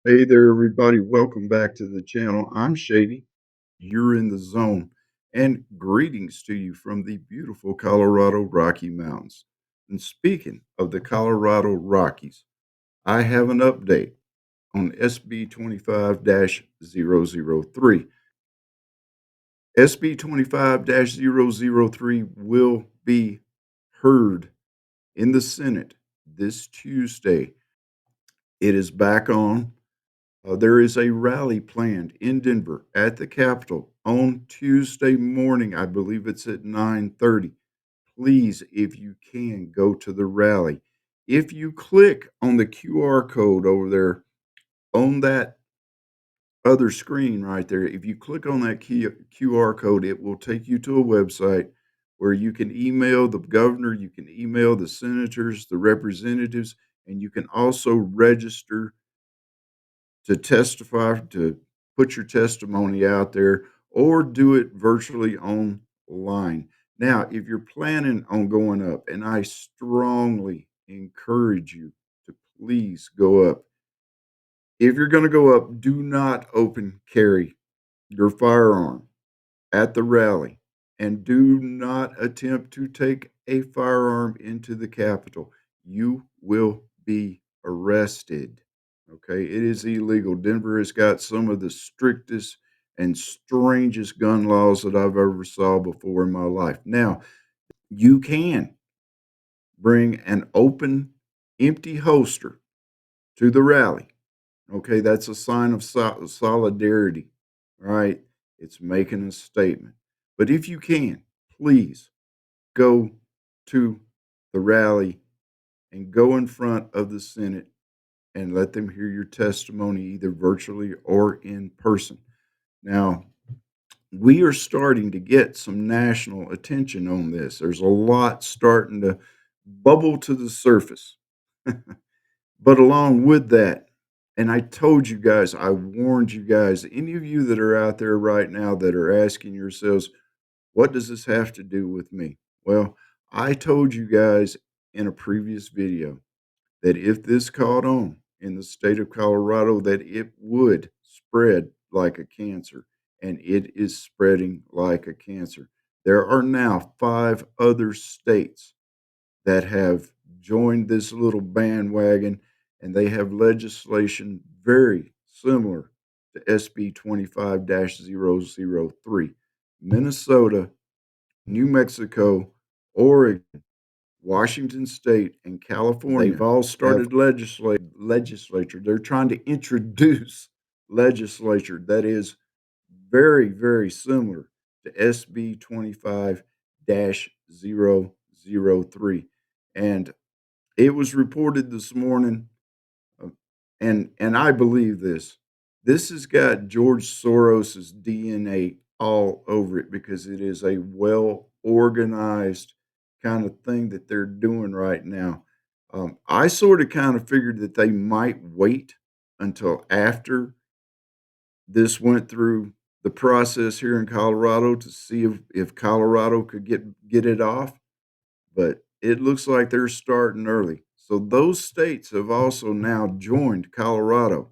Hey there, everybody. Welcome back to the channel. I'm Shady. You're in the zone. And greetings to you from the beautiful Colorado Rocky Mountains. And speaking of the Colorado Rockies, I have an update on SB 25-003. SB 25-003 will be heard in the Senate this Tuesday. It is back on. There is a rally planned in Denver at the Capitol on Tuesday morning. I believe it's at 9:30. Please, if you can, go to the rally. If you click on the QR code over there on that other screen right there, if you click on that QR code, it will take you to a website where you can email the governor, you can email the senators, the representatives, and you can also register to testify, to put your testimony out there, or do it virtually online. Now, if you're planning on going up, and I strongly encourage you to please go up. If you're going to go up, do not open carry your firearm at the rally, and do not attempt to take a firearm into the Capitol. You will be arrested. Okay, it is illegal. Denver has got some of the strictest and strangest gun laws that I've ever saw before in my life. Now, you can bring an open, empty holster to the rally. Okay, that's a sign of solidarity, right? It's making a statement. But if you can, please go to the rally and go in front of the Senate and let them hear your testimony either virtually or in person. Now, we are starting to get some national attention on this. There's a lot starting to bubble to the surface. But along with that, and I told you guys, I warned you guys, any of you that are out there right now that are asking yourselves, what does this have to do with me? Well, I told you guys in a previous video that if this caught on in the state of Colorado, that it would spread like a cancer, and it is spreading like a cancer. There are now 5 other states that have joined this little bandwagon, and they have legislation very similar to SB 25-003. Minnesota, New Mexico, Oregon, Washington State, and California. They've all started legislature. They're trying to introduce legislature that is very, very similar to SB 25-003. And it was reported this morning, uh, and I believe this. This has got George Soros's DNA all over it because it is a well organized kind of thing that they're doing right now. I sort of kind of figured that they might wait until after this went through the process here in Colorado to see if Colorado could get it off, but it looks like they're starting early. So those states have also now joined Colorado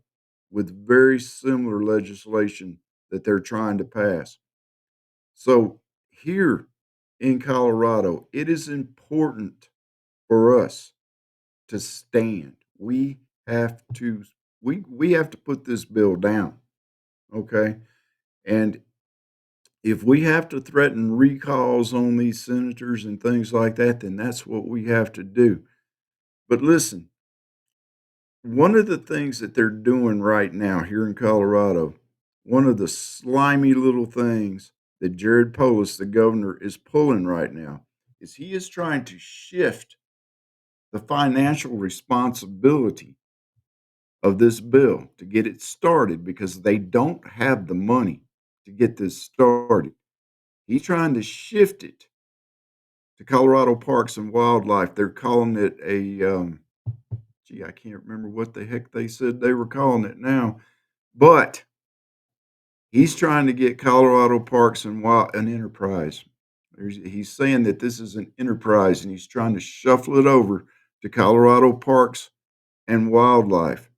with very similar legislation that they're trying to pass. So here in Colorado, it is important for us to stand. Have to we have to put this bill down, okay? And if we have to threaten recalls on these senators and things like that, then that's what we have to do. But listen, one of the things that they're doing right now here in Colorado, one of the slimy little things that Jared Polis, the governor, is pulling right now is he is trying to shift the financial responsibility of this bill to get it started because they don't have the money to get this started. He's trying to shift it to Colorado Parks and Wildlife. They're calling it a, gee, I can't remember what the heck they said they were calling it now, but he's trying to get Colorado Parks and Wild an enterprise. He's saying that this is an enterprise, and he's trying to shuffle it over to Colorado Parks and Wildlife.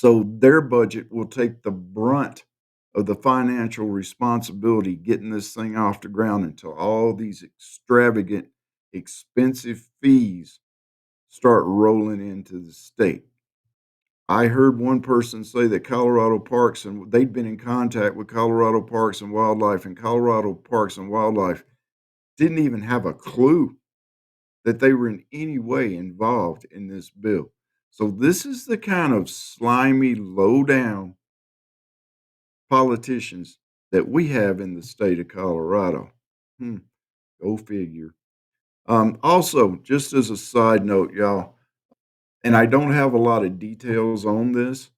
So their budget will take the brunt of the financial responsibility getting this thing off the ground until all these extravagant, expensive fees start rolling into the state. I heard one person say that Colorado Parks and they'd been in contact with Colorado Parks and Wildlife, and Colorado Parks and Wildlife didn't even have a clue that they were in any way involved in this bill. So this is the kind of slimy, low down politicians that we have in the state of Colorado. Hmm, go figure. Also, just as a side note, y'all, and I don't have a lot of details on this,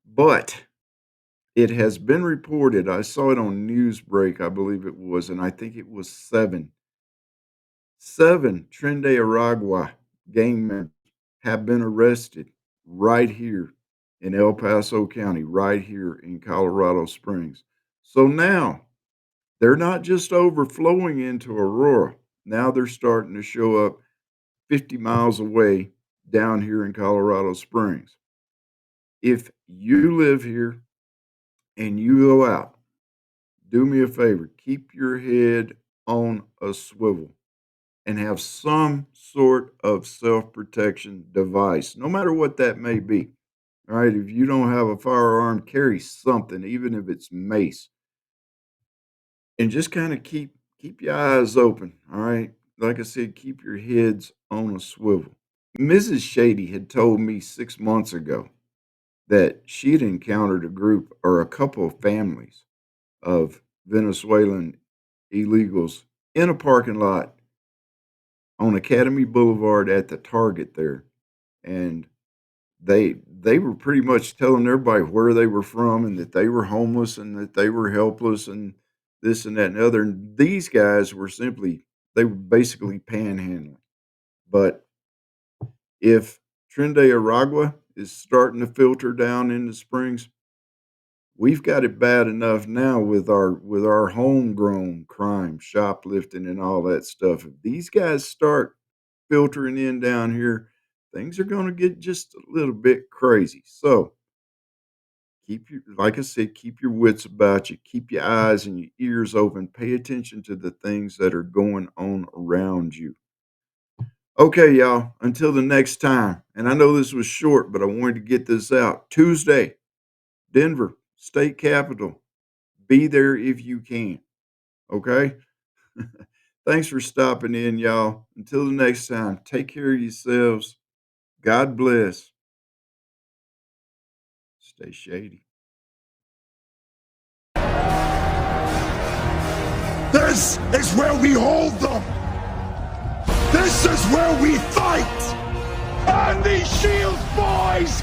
but it has been reported. I saw it on Newsbreak, I believe it was, and I think it was seven Trinde Aragua gang members have been arrested right here in El Paso County, right here in Colorado Springs. So now they're not just overflowing into Aurora. Now they're starting to show up 50 miles away down here in Colorado Springs. If you live here and you go out, do me a favor, keep your head on a swivel and have some sort of self protection device, no matter what that may be. All right. If you don't have a firearm, carry something, even if it's mace, and just kind of keep your eyes open. All right. Like I said, keep your heads on a swivel. Mrs. Shady had told me 6 months ago that she'd encountered a group or a couple of families of Venezuelan illegals in a parking lot on Academy Boulevard at the Target there, and they were pretty much telling everybody where they were from and that they were homeless and that they were helpless and this and that and the other. And these guys were simply they were basically panhandling. But if Trinde Aragua is starting to filter down in the Springs, we've got it bad enough now with our homegrown crime, shoplifting, and all that stuff. If these guys start filtering in down here, things are going to get just a little bit crazy. So like I said, keep your wits about you, keep your eyes and your ears open, pay attention to the things that are going on around you. Okay, y'all, until the next time. And I know this was short, but I wanted to get this out. Tuesday, Denver, state capitol. Be there if you can. Okay? Thanks for stopping in, y'all. Until the next time, take care of yourselves. God bless. Stay shady. This is where we hold them. This is where we fight. And these shields, boys!